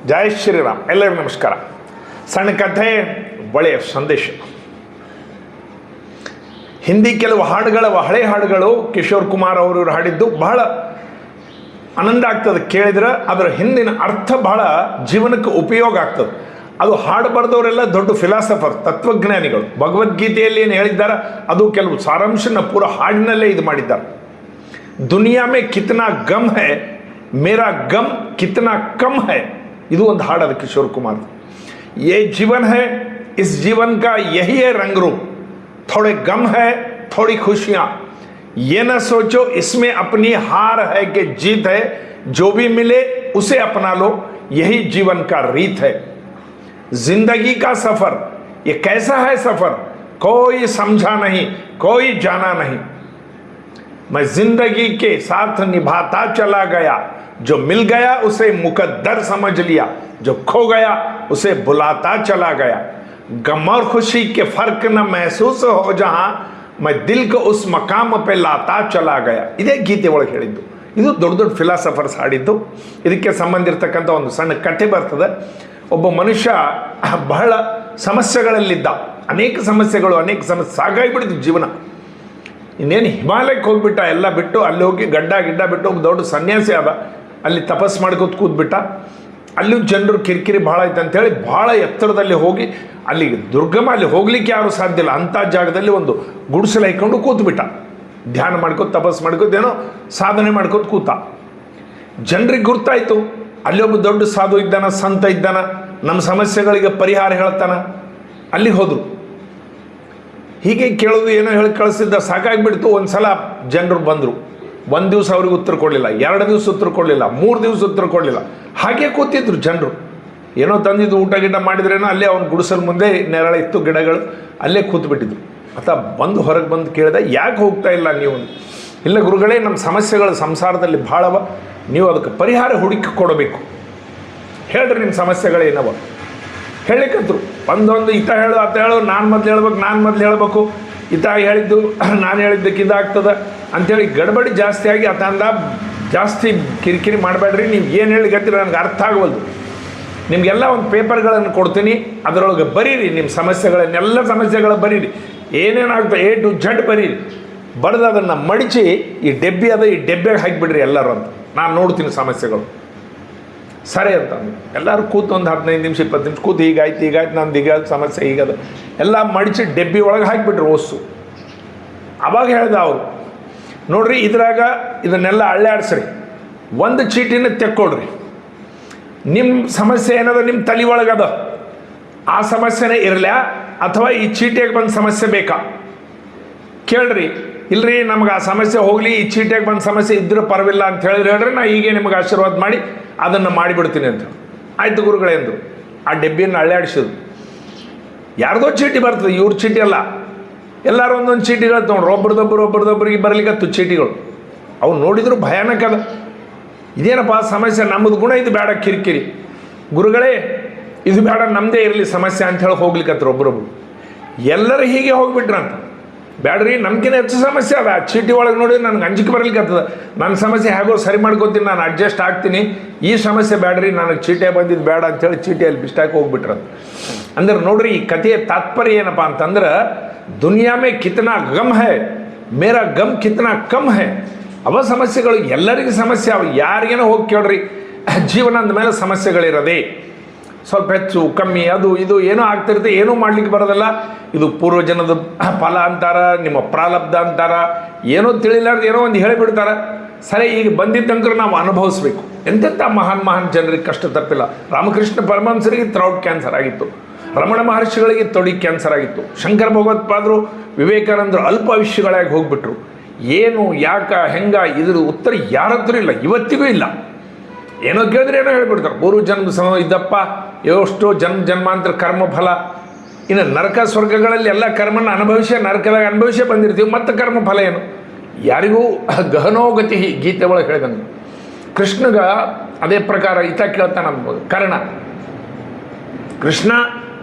ಜೈ ಶ್ರೀರಾಮ್. ಎಲ್ಲರಿಗೂ ನಮಸ್ಕಾರ. ಸಣ್ಣ ಕಥೆ, ಒಳ್ಳೆಯ ಸಂದೇಶ. ಹಿಂದಿ ಕೆಲವು ಹಾಡುಗಳ ಹಳೆ ಹಾಡುಗಳು ಕಿಶೋರ್ ಕುಮಾರ್ ಅವರು ಹಾಡಿದ್ದು ಬಹಳ ಆನಂದ ಆಗ್ತದೆ ಕೇಳಿದ್ರೆ. ಅದರ ಹಿಂದಿನ ಅರ್ಥ ಬಹಳ ಜೀವನಕ್ಕೆ ಉಪಯೋಗ ಆಗ್ತದೆ. ಅದು ಹಾಡು ಬರೆದವರೆಲ್ಲ ದೊಡ್ಡ ಫಿಲಾಸಫರ್, ತತ್ವಜ್ಞಾನಿಗಳು. ಭಗವದ್ಗೀತೆಯಲ್ಲಿ ಏನು ಹೇಳಿದ್ದಾರೆ ಅದು ಕೆಲವು ಸಾರಾಂಶನ ಪೂರ ಹಾಡಿನಲ್ಲೇ ಇದು ಮಾಡಿದ್ದಾರೆ. ದುನಿಯಾ ಮೇ ಕಿತ್ನಾ ಗಮ್ ಹೈ, ಮೇರಾ ಗಮ್ ಕಿತ್ನಾ ಕಮ್ ಹೈ. ಇದು ಒಂದು ಹಾಡು ಅದು ಕಿಶೋರ್ ಕುಮಾರ್. ಯೇ ಜೀವನ್ ಹೈ, ಇಸ್ ಜೀವನ್ ಕಾ ಯಹಿ ಹೈ ರಂಗ್ ರೂಪ್, थोड़े गम है थोड़ी खुशियाँ, ये न सोचो इसमें अपनी हार है कि जीत है, जो भी मिले उसे अपना लो, यही जीवन का रीत है. जिंदगी का सफर ये कैसा है सफर, कोई समझा नहीं कोई जाना नहीं. मैं जिंदगी के साथ निभाता चला गया, जो मिल गया उसे मुकद्दर समझ लिया, जो खो गया उसे बुलाता चला गया. गम और खुशी के फर्क न महसूस हो जहां, मैं दिल को उस मकाम पे लाता चला गया. ಇದೇ ಗೀತೆ ಒಳಗೆ ಹೇಳಿದ್ದು. ಇದು ದೊಡ್ಡ ದೊಡ್ಡ ಫಿಲಾಸಫರ್ಸ್ ಹಾಡಿದ್ದು. ಇದಕ್ಕೆ ಸಂಬಂಧ ಇರತಕ್ಕಂಥ ಒಂದು ಸಣ್ಣ ಕಥೆ ಬರ್ತದೆ. ಒಬ್ಬ ಮನುಷ್ಯ ಬಹಳ ಸಮಸ್ಯೆಗಳಲ್ಲಿದ್ದ. ಅನೇಕ ಸಮಸ್ಯೆಗಳು ಸಾಗಾಗಿಬಿಡ್ತು ಜೀವನ. ಇನ್ನೇನು ಹಿಮಾಲಯಕ್ಕೆ ಹೋಗ್ಬಿಟ್ಟ, ಎಲ್ಲ ಬಿಟ್ಟು ಅಲ್ಲಿ ಹೋಗಿ ಗಡ್ಡ ಬಿಟ್ಟು ಒಬ್ಬ ದೊಡ್ಡ ಸನ್ಯಾಸಿ ಆದ. ಅಲ್ಲಿ ತಪಸ್ ಮಾಡ್ಕೋತ ಕೂತ್ಬಿಟ್ಟ. ಅಲ್ಲೂ ಜನರು ಕಿರಿಕಿರಿ ಭಾಳ ಐತೆ ಅಂತೇಳಿ ಭಾಳ ಎತ್ತರದಲ್ಲಿ ಹೋಗಿ, ಅಲ್ಲಿ ದುರ್ಗಮ, ಅಲ್ಲಿ ಹೋಗ್ಲಿಕ್ಕೆ ಯಾರು ಸಾಧ್ಯ ಇಲ್ಲ ಅಂಥ ಜಾಗದಲ್ಲಿ ಒಂದು ಗುಡಿಸಲು ಹಾಕೊಂಡು ಕೂತ್ಬಿಟ್ಟ. ಧ್ಯಾನ ಮಾಡ್ಕೋತ ತಪಸ್ ಮಾಡ್ಕೋತ ಏನೋ ಸಾಧನೆ ಮಾಡ್ಕೋತ ಕೂತ. ಜನರಿಗೆ ಗುರ್ತಾಯಿತು ಅಲ್ಲಿ ಒಬ್ಬ ದೊಡ್ಡ ಸಾಧು ಇದ್ದಾನ, ಸಂತ ಇದ್ದಾನ, ನಮ್ಮ ಸಮಸ್ಯೆಗಳಿಗೆ ಪರಿಹಾರ ಹೇಳ್ತಾನ. ಅಲ್ಲಿಗೆ ಹೋದರು. ಹೀಗೆ ಕೇಳೋದು ಏನೋ ಹೇಳಿ ಕಳಿಸಿದ್ದ ಸಾಕಾಗಿಬಿಡ್ತು. ಒಂದು ಸಲ ಜನರು ಬಂದರು. ಒಂದು ದಿವಸ ಅವ್ರಿಗೆ ಉತ್ತರ ಕೊಡಲಿಲ್ಲ, 2 ದಿವಸ ಉತ್ತರ ಕೊಡಲಿಲ್ಲ, 3 ದಿವಸ ಉತ್ತರ ಕೊಡಲಿಲ್ಲ. ಹಾಗೆ ಕೂತಿದ್ರು ಜನರು. ಏನೋ ತಂದಿದ್ದು ಊಟ ಗಿಡ ಮಾಡಿದ್ರೇನೋ ಅಲ್ಲೇ ಅವ್ನ ಗುಡಿಸಲು ಮುಂದೆ ನೆರಳು ಇತ್ತು, ಗಿಡಗಳು, ಅಲ್ಲೇ ಕೂತ್ಬಿಟ್ಟಿದ್ರು. ಆತ ಹೊರಗೆ ಬಂದು ಕೇಳಿದ, ಯಾಕೆ ಹೋಗ್ತಾ ಇಲ್ಲ ನೀವು? ಇಲ್ಲ ಗುರುಗಳೇ, ನಮ್ಮ ಸಮಸ್ಯೆಗಳು ಸಂಸಾರದಲ್ಲಿ ಭಾಳವ, ನೀವು ಅದಕ್ಕೆ ಪರಿಹಾರ ಹುಡುಕಿ ಕೊಡಬೇಕು. ಹೇಳಿದ್ರೆ ನಿಮ್ಮ ಸಮಸ್ಯೆಗಳೇನವ ಹೇಳಿಕಂದ್ರು. ಒಂದೊಂದು ಈತ ಹೇಳು ಆತ ಹೇಳು, ನಾನು ಮೊದಲು ಹೇಳ್ಬೇಕು, ಈತ ಹೇಳಿದ್ದು ನಾನು ಹೇಳಿದ್ದಕ್ಕೆ ಇದಾಗ್ತದೆ ಅಂಥೇಳಿ ಗಡಬಡಿ ಜಾಸ್ತಿ ಆಗಿ ಆತ ಅಂದ, ಜಾಸ್ತಿ ಕಿರಿಕಿರಿ ಮಾಡಬೇಡ್ರಿ, ನೀವು ಏನು ಹೇಳಿಕತ್ತೀರಿ ನನಗೆ ಅರ್ಥ ಆಗವಲ್ದು. ನಿಮಗೆಲ್ಲ ಒಂದು ಪೇಪರ್ಗಳನ್ನು ಕೊಡ್ತೀನಿ, ಅದರೊಳಗೆ ಬರೀರಿ ನಿಮ್ಮ ಸಮಸ್ಯೆಗಳನ್ನೆಲ್ಲ ಸಮಸ್ಯೆಗಳು ಬರೀರಿ, ಏನೇನಾಗ್ತದೆ A to Z ಬರೀರಿ. ಬರೆದು ಅದನ್ನು ಮಡಿಚಿ ಈ ಡೆಬ್ಬಿ ಅದ, ಈ ಡೆಬ್ಬೆಗೆ ಹಾಕಿಬಿಡ್ರಿ ಎಲ್ಲರೂ ಅಂತ, ನಾನು ನೋಡ್ತೀನಿ ಸಮಸ್ಯೆಗಳು. ಸರಿ ಅಂತ ಎಲ್ಲರೂ ಕೂತು ಒಂದು 15 ನಿಮಿಷ 20 ನಿಮಿಷ ಕೂತು, ಹೀಗಾಯ್ತು ನಂದು ಹೀಗಾಯ್ತು ಸಮಸ್ಯೆ ಹೀಗದ ಎಲ್ಲ ಮಡಿಸಿ ಡೆಬ್ಬಿ ಒಳಗೆ ಹಾಕಿಬಿಟ್ರು ಓಸು. ಅವಾಗ ಹೇಳ್ದ ಅವರು, ನೋಡ್ರಿ ಇದ್ರಾಗ ಇದನ್ನೆಲ್ಲ ಅಳ್ಳಾಡ್ಸ್ರಿ, ಒಂದು ಚೀಟಿನ ತೆಕ್ಕೊಳ್ರಿ. ನಿಮ್ಮ ಸಮಸ್ಯೆ ಏನದ ನಿಮ್ಮ ತಲೆ ಒಳಗದ, ಆ ಸಮಸ್ಯೆನೇ ಇರಲ್ಯಾ ಅಥವಾ ಈ ಚೀಟಿಯಾಗಿ ಬಂದ ಸಮಸ್ಯೆ ಬೇಕಾ ಕೇಳ್ರಿ. ಇಲ್ರಿ ನಮ್ಗೆ ಆ ಸಮಸ್ಯೆ ಹೋಗಲಿ, ಈ ಚೀಟಿಯಾಗಿ ಬಂದ ಸಮಸ್ಯೆ ಇದ್ರೂ ಪರವಿಲ್ಲ ಅಂತ ಹೇಳ್ರಿ, ನಾ ಹೀಗೆ ನಿಮಗೆ ಆಶೀರ್ವಾದ ಮಾಡಿ ಅದನ್ನು ಮಾಡಿಬಿಡ್ತೀನಿ ಅಂತ. ಆಯ್ತು ಗುರುಗಳೇ ಅಂದರು. ಆ ಡೆಬ್ಬಿಯನ್ನು ಅಳ್ಳಾಡಿಸಿದ್ರು. ಯಾರ್ದೋ ಚೀಟಿ ಬರ್ತದೆ, ಇವ್ರ ಚೀಟಿ ಅಲ್ಲ. ಎಲ್ಲರೂ ಒಂದೊಂದು ಚೀಟಿಗಳು ತೊಗೊಂಡ್ರು. ಒಬ್ರದೊಬ್ಬರಿಗೆ ಬರಲಿಕ್ಕತ್ತು ಚೀಟಿಗಳು. ಅವು ನೋಡಿದ್ರು ಭಯಾನಕ ಅದ. ಇದೇನಪ್ಪ ಸಮಸ್ಯೆ, ನಮ್ಮದು ಗುಣ ಇದು ಬೇಡ ಕಿರಿಕಿರಿ, ಗುರುಗಳೇ ಇದು ಬೇಡ ನಮ್ಮದೇ ಇರಲಿ ಸಮಸ್ಯೆ ಅಂಥೇಳಿ ಹೋಗ್ಲಿಕ್ಕತ್ರ ಒಬ್ಬರೊಬ್ರು. ಎಲ್ಲರೂ ಹೀಗೆ ಹೋಗ್ಬಿಟ್ರಂತ. ಬೇಡ್ರಿ, ನಮ್ಗಿಂತ ಹೆಚ್ಚು ಸಮಸ್ಯೆ ಅದ. ಆ ಚೀಟಿ ಒಳಗೆ ನೋಡಿ ನನಗೆ ಅಂಜಿಕೆ ಬರ್ಲಿಕ್ಕತ್ತದ, ನನ್ನ ಸಮಸ್ಯೆ ಹೇಗೋ ಸರಿ ಮಾಡ್ಕೋತೀನಿ, ನಾನು ಅಡ್ಜಸ್ಟ್ ಆಗ್ತೀನಿ, ಈ ಸಮಸ್ಯೆ ಬೇಡ್ರಿ, ನನಗೆ ಚೀಟಿ ಬಂದಿದ್ದು ಬೇಡ ಅಂಥೇಳಿ ಚೀಟಿಯಲ್ಲಿ ಬಿಸ್ಟಾಕಿ ಹೋಗ್ಬಿಟ್ರಂತ. ಅಂದ್ರೆ ನೋಡ್ರಿ, ಈ ಕಥೆಯ ತಾತ್ಪರ್ಯ ಏನಪ್ಪ ಅಂತಂದ್ರೆ, ದುನಿಯಾ ಮೇ ಕಿತ್ನಾ ಗಮ್ ಹೈ, ಮೇರಾ ಗಮ್ ಕಿತ್ನಾ ಕಮ್ ಹೈ. ಅವ ಸಮಸ್ಯೆಗಳು ಎಲ್ಲರಿಗೂ ಸಮಸ್ಯೆ ಅವ, ಯಾರಿಗೇನೋ ಹೋಗಿ ಕೇಳ್ರಿ. ಜೀವನ ಅಂದಮೇಲೆ ಸಮಸ್ಯೆಗಳಿರೋದೇ, ಸ್ವಲ್ಪ ಹೆಚ್ಚು ಕಮ್ಮಿ ಅದು ಇದು ಏನೋ ಆಗ್ತಿರುತ್ತೆ, ಏನೂ ಮಾಡ್ಲಿಕ್ಕೆ ಬರೋದಲ್ಲ. ಇದು ಪೂರ್ವಜನದ ಫಲ ಅಂತಾರ, ನಿಮ್ಮ ಪ್ರಾರಬ್ಧ ಅಂತಾರ, ಏನೋ ತಿಳಿಲಾರ್ದು ಏನೋ ಒಂದು ಹೇಳಿಬಿಡ್ತಾರೆ. ಸರಿ, ಈಗ ಬಂದಿದ್ದಂದ್ರೆ ನಾವು ಅನುಭವಿಸ್ಬೇಕು. ಎಂತೆಂಥ ಮಹಾನ್ ಜನರಿಗೆ ಕಷ್ಟ ತಪ್ಪಿಲ್ಲ. ರಾಮಕೃಷ್ಣ ಪರಮಹಂಸರಿಗೆ ಥ್ರೋಟ್ ಕ್ಯಾನ್ಸರ್ ಆಗಿತ್ತು, ರಮಣ ಮಹರ್ಷಿಗಳಿಗೆ ತೊಡಿ ಕ್ಯಾನ್ಸರ್ ಆಗಿತ್ತು, ಶಂಕರ ಭಗವತ್ಪಾದರು ವಿವೇಕಾನಂದರು ಅಲ್ಪಾಯುಷ್ಯಗಳಾಗಿ ಹೋಗ್ಬಿಟ್ರು. ಏನು ಯಾಕೆ ಹೆಂಗ ಇದ್ರ ಉತ್ತರ ಯಾರ ಹತ್ರ ಇಲ್ಲ, ಇವತ್ತಿಗೂ ಇಲ್ಲ. ಏನೋ ಕೇಳಿದ್ರೆ ಏನೋ ಹೇಳ್ಬಿಡ್ತಾರೆ, ಪೂರ್ವಜನ್ಮ ಇದ್ದಪ್ಪ, ಎಷ್ಟೋ ಜನ್ಮಾಂತರ ಕರ್ಮಫಲ. ಇನ್ನು ನರಕ ಸ್ವರ್ಗಗಳಲ್ಲಿ ಎಲ್ಲ ಕರ್ಮನ ನರಕದಾಗ ಅನುಭವಿಸೇ ಬಂದಿರ್ತೀವಿ, ಮತ್ತು ಕರ್ಮಫಲ ಏನು ಯಾರಿಗೂ ಗಹನೋಗತಿ. ಗೀತೆ ಒಳಗೆ ಹೇಳಿದಂಗೆ ಕೃಷ್ಣಗ ಅದೇ ಪ್ರಕಾರ ಈತ ಕೇಳ್ತಾನೆ ಕರ್ಣ, ಕೃಷ್ಣ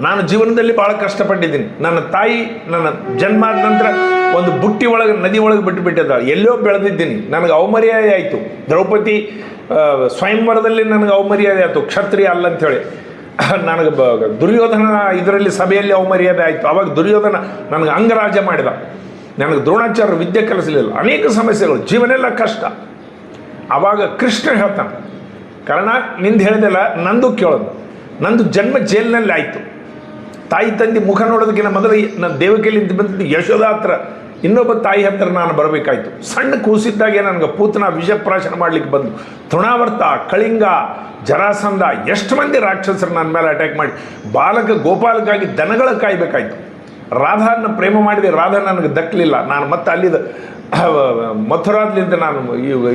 ನಾನು ಜೀವನದಲ್ಲಿ ಭಾಳ ಕಷ್ಟಪಟ್ಟಿದ್ದೀನಿ, ನನ್ನ ತಾಯಿ ನನ್ನ ಜನ್ಮ ಆದ ನಂತರ ಒಂದು ಬುಟ್ಟಿ ಒಳಗೆ ನದಿ ಒಳಗೆ ಬಿಟ್ಟುಬಿಟ್ಟಿದ್ದ. ಎಲ್ಲೋ ಬೆಳೆದಿದ್ದೀನಿ, ನನಗೆ ಅವಮರ್ಯಾದೆ ಆಯಿತು. ದ್ರೌಪದಿ ಸ್ವಯಂವರದಲ್ಲಿ ನನಗೆ ಅವಮರ್ಯಾದೆ ಆಯಿತು, ಕ್ಷತ್ರಿಯ ಅಲ್ಲ ಅಂಥೇಳಿ. ನನಗೆ ದುರ್ಯೋಧನ ಇದರಲ್ಲಿ ಸಭೆಯಲ್ಲಿ ಅವಮರ್ಯಾದೆ ಆಯಿತು. ಆವಾಗ ದುರ್ಯೋಧನ ನನಗೆ ಅಂಗರಾಜ ಮಾಡಿದ. ನನಗೆ ದ್ರೋಣಾಚಾರ್ಯ ವಿದ್ಯೆ ಕಲಿಸಲಿಲ್ಲ. ಅನೇಕ ಸಮಸ್ಯೆಗಳು, ಜೀವನೆಲ್ಲ ಕಷ್ಟ. ಆವಾಗ ಕೃಷ್ಣ ಹೇಳ್ತಾನೆ, ಕಾರಣ ನಿಂದು ಹೇಳಿದೆಲ್ಲ ನಂದು ಕೇಳೋದು. ನಂದು ಜನ್ಮ ಜೈಲಿನಲ್ಲಿ ಆಯಿತು. ತಾಯಿ ತಂದೆ ಮುಖ ನೋಡೋದಕ್ಕಿಂತ ಮೊದಲು ನಾನು ದೇವಕಿಯಲ್ಲಿ ಬಂದಿದ್ದು ಯಶೋಧ ಹತ್ರ, ಇನ್ನೊಬ್ಬ ತಾಯಿ ಹತ್ರ ನಾನು ಬರಬೇಕಾಯ್ತು. ಸಣ್ಣ ಕೂಸಿದ್ದಾಗೆ ನನಗೆ ಪೂತನ ವಿಷಪ್ರಾಶನ ಮಾಡಲಿಕ್ಕೆ ಬಂದು, ತೃಣಾವರ್ತ, ಕಳಿಂಗ, ಜರಾಸಂಧ, ಎಷ್ಟು ಮಂದಿ ರಾಕ್ಷಸರು ನನ್ನ ಮೇಲೆ ಅಟ್ಯಾಕ್ ಮಾಡಿ ಬಾಲಕ ಗೋಪಾಲಕ್ಕಾಗಿ ದನಗಳ ಕಾಯಬೇಕಾಯ್ತು. ರಾಧಾನ ಪ್ರೇಮ ಮಾಡಿದೆ, ರಾಧಾ ನನಗೆ ದಕ್ಕಲಿಲ್ಲ. ನಾನು ಮತ್ತೆ ಅಲ್ಲಿದ್ದ ಮಥುರಾದ್ಲಿಂದ ನಾನು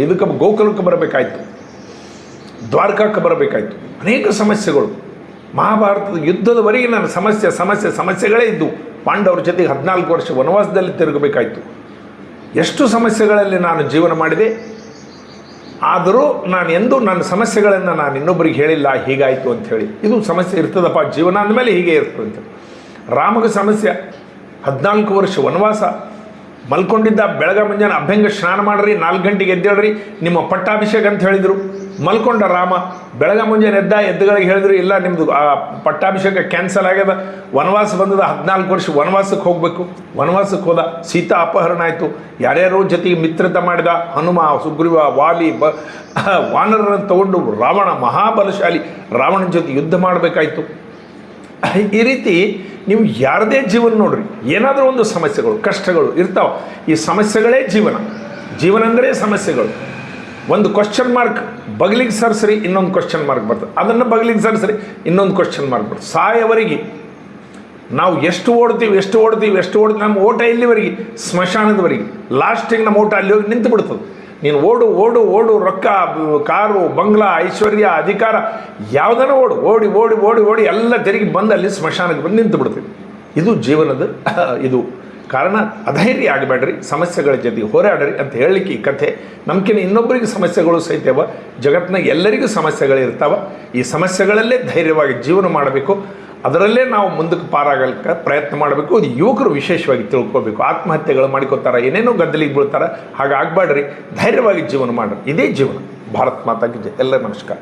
ಇದಕ್ಕೆ ಗೋಕುಲಕ್ಕೆ ಬರಬೇಕಾಯ್ತು, ದ್ವಾರಕಕ್ಕೆ ಬರಬೇಕಾಯ್ತು. ಅನೇಕ ಸಮಸ್ಯೆಗಳು. ಮಹಾಭಾರತದ ಯುದ್ಧದವರೆಗೆ ನಾನು ಸಮಸ್ಯೆಗಳೇ ಇದ್ದವು. ಪಾಂಡವರ ಜೊತೆಗೆ 14 ವರ್ಷ ವನವಾಸದಲ್ಲಿ ತಿರುಗಬೇಕಾಯ್ತು. ಎಷ್ಟು ಸಮಸ್ಯೆಗಳಲ್ಲಿ ನಾನು ಜೀವನ ಮಾಡಿದೆ. ಆದರೂ ನಾನು ಎಂದೂ ನನ್ನ ಸಮಸ್ಯೆಗಳನ್ನು ನಾನು ಇನ್ನೊಬ್ಬರಿಗೆ ಹೇಳಿಲ್ಲ, ಹೀಗಾಯಿತು ಅಂಥೇಳಿ. ಇದು ಸಮಸ್ಯೆ ಇರ್ತದಪ್ಪ, ಜೀವನ ಅಂದಮೇಲೆ ಹೀಗೆ ಇರ್ತದೆ ಅಂತ. ರಾಮಗೆ ಸಮಸ್ಯೆ, 14 ವರ್ಷ ವನವಾಸ, ಮಲ್ಕೊಂಡಿದ್ದ. ಬೆಳಗ್ಗೆ ಮುಂಜಾನೆ ಅಭ್ಯಂಗ ಸ್ನಾನ ಮಾಡಿರಿ, 4 ಗಂಟೆಗೆ ಎದ್ದೇಳ್ರಿ, ನಿಮ್ಮ ಪಟ್ಟಾಭಿಷೇಕ ಅಂತ ಹೇಳಿದರು. ಮಲ್ಕೊಂಡ ರಾಮ. ಬೆಳಗ್ಗೆ ಮುಂಜಾನೆ ಎದ್ದುಗಳಿಗೆ ಹೇಳಿದ್ರು, ಇಲ್ಲ ನಿಮ್ಮದು ಆ ಪಟ್ಟಾಭಿಷೇಕ ಕ್ಯಾನ್ಸಲ್ ಆಗ್ಯದ, ವನವಾಸ ಬಂದದ, 14 ವರ್ಷ ವನವಾಸಕ್ಕೆ ಹೋಗಬೇಕು. ವನವಾಸಕ್ಕೆ ಹೋದ. ಸೀತಾ ಅಪಹರಣ ಆಯಿತು. ಯಾರ್ಯಾರೋ ಜೊತೆಗೆ ಮಿತ್ರತೆ ಮಾಡಿದ. ಹನುಮ, ಸುಗ್ರೀವ, ವಾಲಿ, ವಾನರನ್ನು ತಗೊಂಡು ರಾವಣ, ಮಹಾಬಲಶಾಲಿ ರಾವಣನ ಜೊತೆ ಯುದ್ಧ ಮಾಡಬೇಕಾಯ್ತು. ಈ ರೀತಿ ನೀವು ಯಾರದೇ ಜೀವನ ನೋಡ್ರಿ, ಏನಾದರೂ ಒಂದು ಸಮಸ್ಯೆಗಳು, ಕಷ್ಟಗಳು ಇರ್ತಾವೆ. ಈ ಸಮಸ್ಯೆಗಳೇ ಜೀವನ ಅಂದರೆ ಸಮಸ್ಯೆಗಳು. ಒಂದು ಕ್ವಶನ್ ಮಾರ್ಕ್ ಬಗಲಿಗೆ ಸರಿಸರಿ, ಇನ್ನೊಂದು ಕ್ವಶನ್ ಮಾರ್ಕ್ ಬರ್ತದೆ. ಅದನ್ನು ಬಗಲಿಗೆ ಸರಿಸರಿ, ಇನ್ನೊಂದು ಕ್ವಶನ್ ಮಾರ್ಕ್ ಬರ್ತದೆ. ಸಾಯವರೆಗೆ ನಾವು ಎಷ್ಟು ಓಡ್ತೀವಿ, ನಮ್ಮ ಓಟ ಎಲ್ಲಿವರೆಗೆ? ಸ್ಮಶಾನದವರೆಗೆ. ಲಾಸ್ಟಿಗೆ ನಮ್ಮ ಓಟ ಅಲ್ಲಿ ಹೋಗಿ ನಿಂತು ಬಿಡ್ತದೆ. ನೀನು ಓಡು, ರೊಕ್ಕ, ಕಾರು, ಬಂಗ್ಲಾ, ಐಶ್ವರ್ಯ, ಅಧಿಕಾರ, ಯಾವುದನ್ನ ಓಡಿ ಎಲ್ಲ ತೆರಿಗೆ ಬಂದು ಅಲ್ಲಿ ಸ್ಮಶಾನಕ್ಕೆ ಬಂದು ನಿಂತು ಬಿಡ್ತೀವಿ. ಇದು ಜೀವನದ ಇದು ಕಾರಣ. ಅಧೈರ್ಯ ಆಗಬೇಡ್ರಿ, ಸಮಸ್ಯೆಗಳ ಜೊತೆಗೆ ಹೋರಾಡ್ರಿ ಅಂತ ಹೇಳಲಿಕ್ಕೆ ಈ ಕಥೆ. ನಮ್ಗಿಂತ ಇನ್ನೊಬ್ಬರಿಗೆ ಸಮಸ್ಯೆಗಳು ಸಹಿತವ. ಜಗತ್ತಿನಾಗ ಎಲ್ಲರಿಗೂ ಸಮಸ್ಯೆಗಳಿರ್ತಾವ. ಈ ಸಮಸ್ಯೆಗಳಲ್ಲೇ ಧೈರ್ಯವಾಗಿ ಜೀವನ ಮಾಡಬೇಕು. ಅದರಲ್ಲೇ ನಾವು ಮುಂದಕ್ಕೆ ಪಾರಾಗಲಿಕ್ಕೆ ಪ್ರಯತ್ನ ಮಾಡಬೇಕು. ಇದು ಯುವಕರು ವಿಶೇಷವಾಗಿ ತಿಳ್ಕೊಬೇಕು. ಆತ್ಮಹತ್ಯೆಗಳು ಮಾಡ್ಕೋತಾರೆ, ಏನೇನೋ ಗದ್ದಲಿಗೆ ಬೀಳ್ತಾರೆ. ಹಾಗಾಗಬೇಡ್ರಿ, ಧೈರ್ಯವಾಗಿ ಜೀವನ ಮಾಡ್ರಿ. ಇದೇ ಜೀವನ. ಭಾರತ್ ಮಾತಾಗೆ ಜೈ. ಎಲ್ಲ ನಮಸ್ಕಾರ.